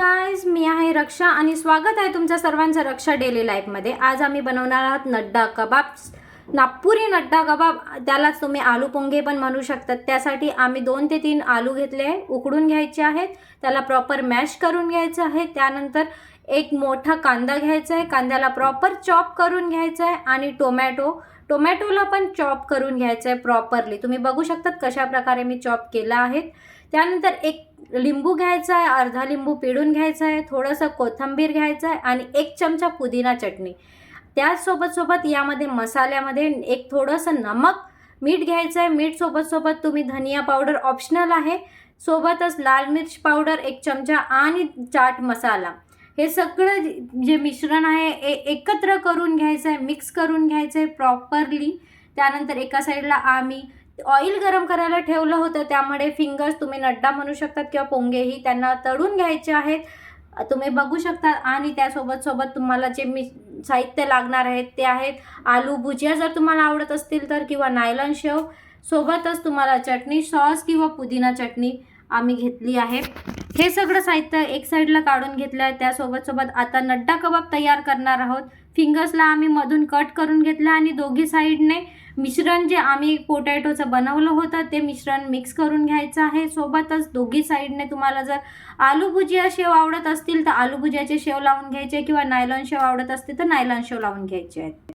Guys, मी आहे रक्षा आणि स्वागत आहे तुमच्या सर्वांचं रक्षा डेली लाईफमध्ये। आज आम्ही बनवणार आहोत नड्डा कबाब, नागपुरी नड्डा कबाब, त्यालाच तुम्ही आलू पोंगे पण म्हणू शकतात। त्यासाठी आम्ही 2 ते 3 आलू घेतले आहे, उकडून घ्यायचे आहेत, त्याला प्रॉपर मॅश करून घ्यायचं आहे। त्यानंतर एक मोठा कांदा घ्यायचा आहे, कांद्याला प्रॉपर चॉप करून घ्यायचा आहे आणि टोमॅटोला पण चॉप करून घ्यायचं आहे प्रॉपरली। तुम्ही बघू शकतात कशा प्रकारे मी चॉप केला आहे। त्यानंतर एक लिंबू घ्यायचा आहे, अर्धा लिंबू पिळून घ्यायचा आहे, थोडंसं कोथिंबीर घ्यायचं आहे आणि 1 चमचा पुदिना चटणी। त्यासोबत यामध्ये मसाल्यामध्ये एक थोडंसं नमक, मीठ घ्यायचं आहे। मीठ सोबत तुम्ही धनिया पावडर ऑप्शनल आहे, सोबतच लाल मिर्च पावडर 1 चमचा आणि चाट मसाला। हे सगळं जे मिश्रण आहे एकत्र करून घ्यायचं आहे, मिक्स करून घ्यायचं आहे प्रॉपरली। त्यानंतर एका साईडला आम्ही ऑइल गरम करायला ठेवलं होतं, त्यामुळे फिंगर्स तुम्ही नड्डा म्हणू शकतात किंवा पोंगेही त्यांना तळून घ्यायचे आहेत, तुम्ही बघू शकता। आणि त्यासोबत तुम्हाला जे साहित्य लागणार आहेत ते आहेत आलू भुजिया जर तुम्हाला आवडत असतील तर, किंवा नायलॉन शेव, सोबतच तुम्हाला चटणी सॉस किंवा पुदिना चटणी आम्ही घेतली आहे। हे सगळं साहित्य एक साईडला काढून घेतलं आहे। त्यासोबत आता नड्डा कबाब तयार करणार आहोत। फिंगर्सला आम्ही मधून कट करून घेतलं आणि दोघी साईडने मिश्रण जे आम्ही पोटॅटोचं बनवलं होतं ते मिश्रण मिक्स करून घ्यायचं आहे। सोबतच दोघी साईडने तुम्हाला जर आलू भुजिया शेव आवडत असतील तर आलू भुजियाचे शेव लावून घ्यायचे, किंवा नायलॉन शेव आवडत असतील तर नायलॉन शेव लावून घ्यायचे आहेत।